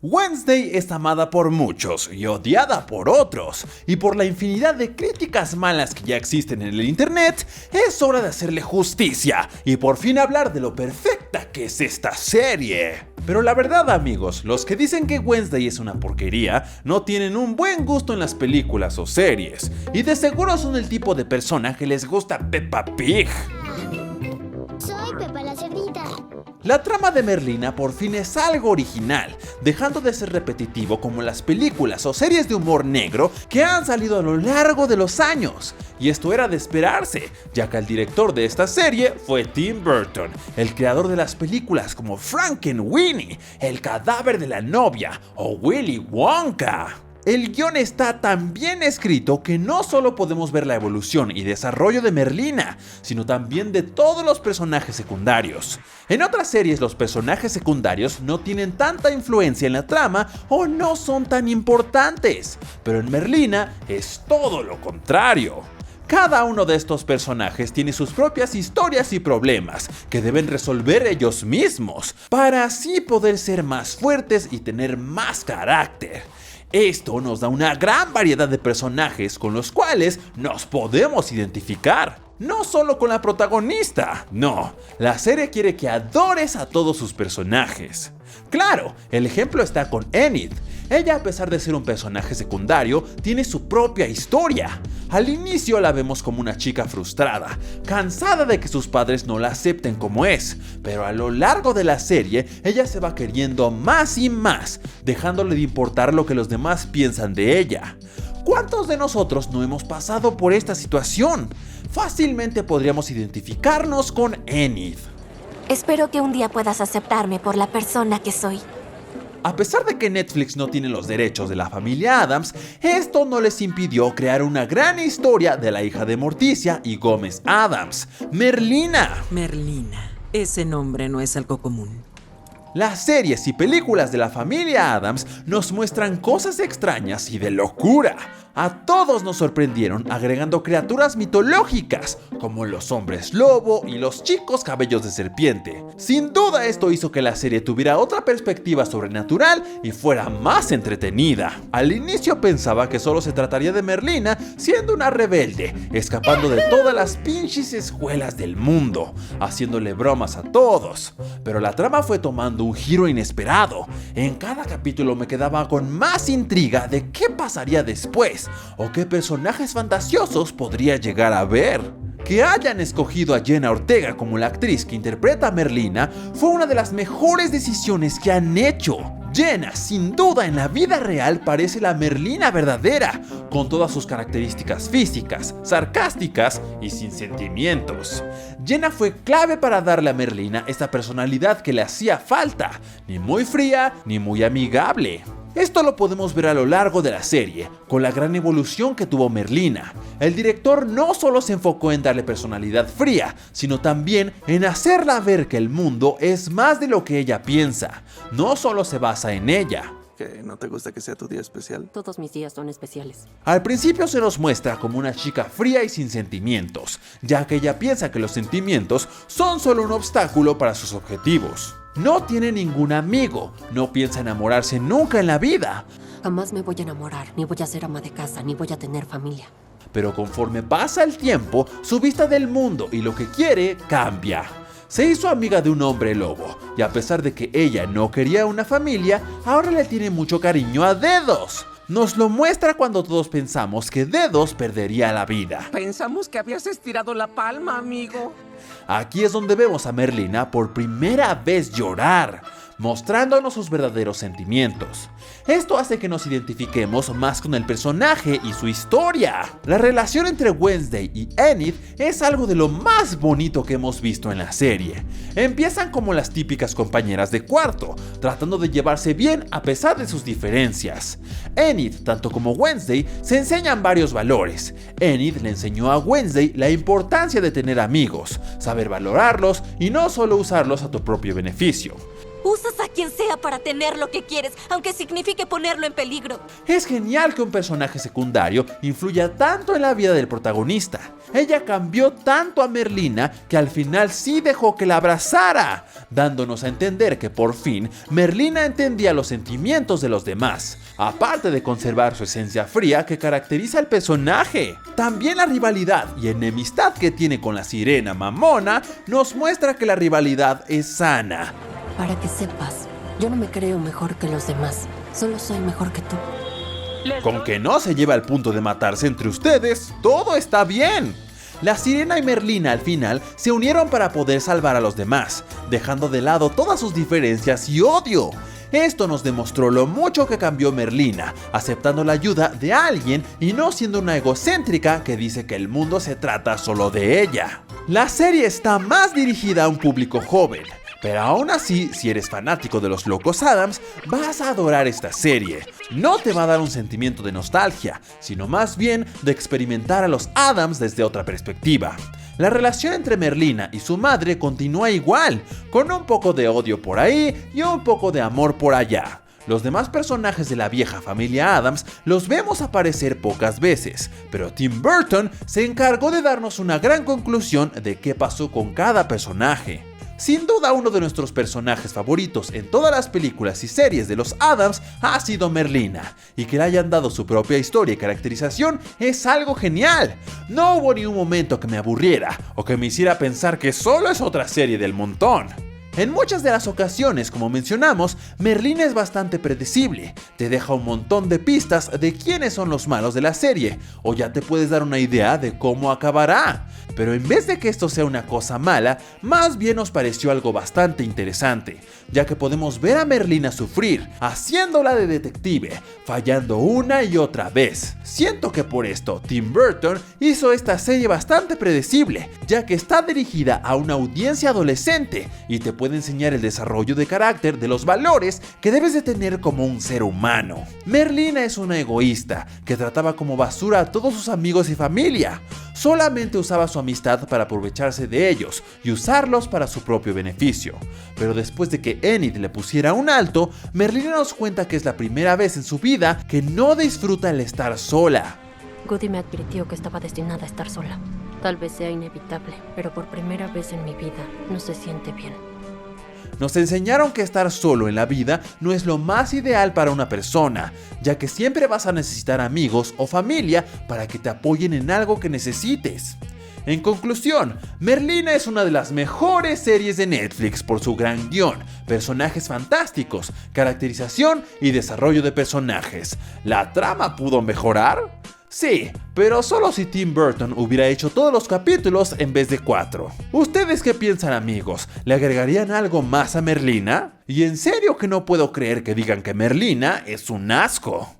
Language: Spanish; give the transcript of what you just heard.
Wednesday es amada por muchos y odiada por otros, y por la infinidad de críticas malas que ya existen en el internet, es hora de hacerle justicia y por fin hablar de lo perfecta que es esta serie. Pero la verdad, amigos, los que dicen que Wednesday es una porquería no tienen un buen gusto en las películas o series, y de seguro son el tipo de persona que les gusta Peppa Pig. Soy Peppa la cerdita. La trama de Merlina por fin es algo original, dejando de ser repetitivo como las películas o series de humor negro que han salido a lo largo de los años. Y esto era de esperarse, ya que el director de esta serie fue Tim Burton, el creador de las películas como Frankenweenie, El cadáver de la novia o Willy Wonka. El guión está tan bien escrito que no solo podemos ver la evolución y desarrollo de Merlina, sino también de todos los personajes secundarios. En otras series los personajes secundarios no tienen tanta influencia en la trama o no son tan importantes, pero en Merlina es todo lo contrario. Cada uno de estos personajes tiene sus propias historias y problemas que deben resolver ellos mismos, para así poder ser más fuertes y tener más carácter. Esto nos da una gran variedad de personajes con los cuales nos podemos identificar. No solo con la protagonista, no, la serie quiere que adores a todos sus personajes. Claro, el ejemplo está con Enid. Ella, a pesar de ser un personaje secundario, tiene su propia historia. Al inicio la vemos como una chica frustrada, cansada de que sus padres no la acepten como es, pero a lo largo de la serie ella se va queriendo más y más, dejándole de importar lo que los demás piensan de ella. ¿Cuántos de nosotros no hemos pasado por esta situación? Fácilmente podríamos identificarnos con Enid. Espero que un día puedas aceptarme por la persona que soy. A pesar de que Netflix no tiene los derechos de la familia Addams, esto no les impidió crear una gran historia de la hija de Morticia y Gómez Addams, Merlina. Merlina, ese nombre no es algo común. Las series y películas de la familia Addams nos muestran cosas extrañas y de locura. A todos nos sorprendieron agregando criaturas mitológicas, como los hombres lobo y los chicos cabellos de serpiente. Sin duda esto hizo que la serie tuviera otra perspectiva sobrenatural y fuera más entretenida. Al inicio pensaba que solo se trataría de Merlina siendo una rebelde, escapando de todas las pinches escuelas del mundo, haciéndole bromas a todos. Pero la trama fue tomando un giro inesperado. En cada capítulo me quedaba con más intriga de qué pasaría después, o qué personajes fantasiosos podría llegar a ver. Que hayan escogido a Jenna Ortega como la actriz que interpreta a Merlina fue una de las mejores decisiones que han hecho. Jenna, sin duda, en la vida real parece la Merlina verdadera, con todas sus características físicas, sarcásticas y sin sentimientos. Jenna fue clave para darle a Merlina esta personalidad que le hacía falta, ni muy fría ni muy amigable. Esto lo podemos ver a lo largo de la serie, con la gran evolución que tuvo Merlina. El director no solo se enfocó en darle personalidad fría, sino también en hacerla ver que el mundo es más de lo que ella piensa. No solo se basa en ella. ¿Qué? ¿No te gusta que sea tu día especial? Todos mis días son especiales. Al principio se nos muestra como una chica fría y sin sentimientos, ya que ella piensa que los sentimientos son solo un obstáculo para sus objetivos. No tiene ningún amigo, no piensa enamorarse nunca en la vida. Jamás me voy a enamorar, ni voy a ser ama de casa, ni voy a tener familia. Pero conforme pasa el tiempo, su vista del mundo y lo que quiere cambia. Se hizo amiga de un hombre lobo, y a pesar de que ella no quería una familia, ahora le tiene mucho cariño a Dedos. Nos lo muestra cuando todos pensamos que Dedos perdería la vida. Pensamos que habías estirado la palma, amigo. Aquí es donde vemos a Merlina por primera vez llorar, mostrándonos sus verdaderos sentimientos. Esto hace que nos identifiquemos más con el personaje y su historia. La relación entre Wednesday y Enid es algo de lo más bonito que hemos visto en la serie. Empiezan como las típicas compañeras de cuarto, tratando de llevarse bien a pesar de sus diferencias. Enid, tanto como Wednesday, se enseñan varios valores. Enid le enseñó a Wednesday la importancia de tener amigos, saber valorarlos y no solo usarlos a tu propio beneficio. Usas a quien sea para tener lo que quieres, aunque signifique ponerlo en peligro. Es genial que un personaje secundario influya tanto en la vida del protagonista. Ella cambió tanto a Merlina que al final sí dejó que la abrazara, dándonos a entender que por fin Merlina entendía los sentimientos de los demás, aparte de conservar su esencia fría que caracteriza al personaje. También la rivalidad y enemistad que tiene con la sirena mamona nos muestra que la rivalidad es sana. Para que sepas, yo no me creo mejor que los demás. Solo soy mejor que tú. Con que no se lleve al punto de matarse entre ustedes, todo está bien. La sirena y Merlina al final se unieron para poder salvar a los demás, dejando de lado todas sus diferencias y odio. Esto nos demostró lo mucho que cambió Merlina, aceptando la ayuda de alguien y no siendo una egocéntrica que dice que el mundo se trata solo de ella. La serie está más dirigida a un público joven, pero aún así, si eres fanático de los Locos Adams, vas a adorar esta serie. No te va a dar un sentimiento de nostalgia, sino más bien de experimentar a los Adams desde otra perspectiva. La relación entre Merlina y su madre continúa igual, con un poco de odio por ahí y un poco de amor por allá. Los demás personajes de la vieja familia Adams los vemos aparecer pocas veces, pero Tim Burton se encargó de darnos una gran conclusión de qué pasó con cada personaje. Sin duda uno de nuestros personajes favoritos en todas las películas y series de los Addams ha sido Merlina, y que le hayan dado su propia historia y caracterización es algo genial. No hubo ni un momento que me aburriera o que me hiciera pensar que solo es otra serie del montón. En muchas de las ocasiones, como mencionamos, Merlina es bastante predecible, te deja un montón de pistas de quiénes son los malos de la serie, o ya te puedes dar una idea de cómo acabará. Pero en vez de que esto sea una cosa mala, más bien nos pareció algo bastante interesante, ya que podemos ver a Merlina sufrir, haciéndola de detective, fallando una y otra vez. Siento que por esto Tim Burton hizo esta serie bastante predecible, ya que está dirigida a una audiencia adolescente y te puede enseñar el desarrollo de carácter de los valores que debes de tener como un ser humano. Merlina es una egoísta que trataba como basura a todos sus amigos y familia. Solamente usaba su amistad para aprovecharse de ellos y usarlos para su propio beneficio. Pero después de que Enid le pusiera un alto, Merlina nos cuenta que es la primera vez en su vida que no disfruta el estar sola. Goody me advirtió que estaba destinada a estar sola. Tal vez sea inevitable, pero por primera vez en mi vida no se siente bien. Nos enseñaron que estar solo en la vida no es lo más ideal para una persona, ya que siempre vas a necesitar amigos o familia para que te apoyen en algo que necesites. En conclusión, Merlina es una de las mejores series de Netflix por su gran guión, personajes fantásticos, caracterización y desarrollo de personajes. ¿La trama pudo mejorar? Sí, pero solo si Tim Burton hubiera hecho todos los capítulos en vez de 4. ¿Ustedes qué piensan, amigos? ¿Le agregarían algo más a Merlina? Y en serio que no puedo creer que digan que Merlina es un asco.